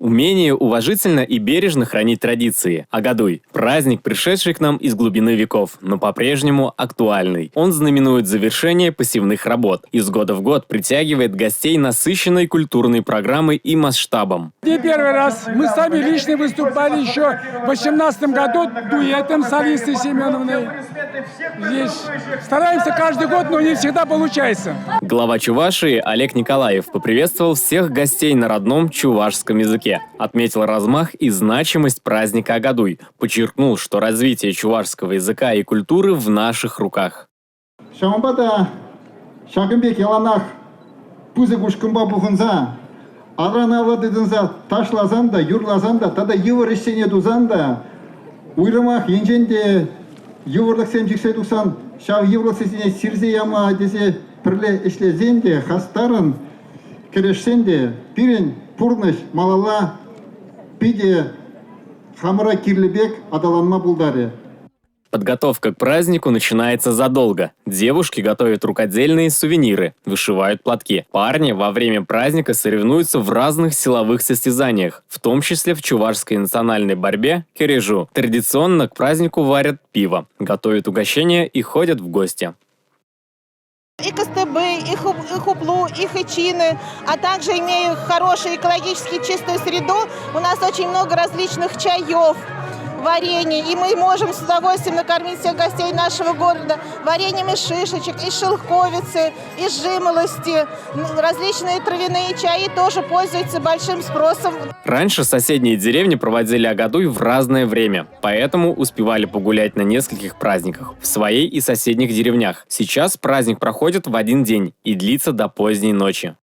Умение уважительно и бережно хранить традиции. Агадуй – праздник, пришедший к нам из глубины веков, но по-прежнему актуальный. Он знаменует завершение посевных работ. Из года в год притягивает гостей насыщенной культурной программой и масштабом. Не первый раз. Мы сами лично выступали еще в 2018 году дуэтом с Алисой Семеновной. Здесь стараемся каждый год, но не всегда получается. Глава Чувашии Олег Николаев поприветствовал всех гостей на родном чувашском языке. Отметил размах и значимость праздника Агадуй. Подчеркнул, что развитие чувашского языка и культуры в наших руках. Пурныш, малала, пиде, хамра кирлибек, адаланма булдаре. Подготовка к празднику начинается задолго. Девушки готовят рукодельные сувениры, вышивают платки. Парни во время праздника соревнуются в разных силовых состязаниях, в том числе в чувашской национальной борьбе кережу. Традиционно к празднику варят пиво, готовят угощения и ходят в гости. И костыбы, и хуплу, и хычины, а также имея хорошую экологически чистую среду, у нас очень много различных чаев, варенье, и мы можем с удовольствием накормить всех гостей нашего города вареньем из шишечек, из шелковицы, из жимолости. Различные травяные чаи тоже пользуются большим спросом. Раньше соседние деревни проводили Агадуй в разное время, поэтому успевали погулять на нескольких праздниках, в своей и соседних деревнях. Сейчас праздник проходит в один день и длится до поздней ночи.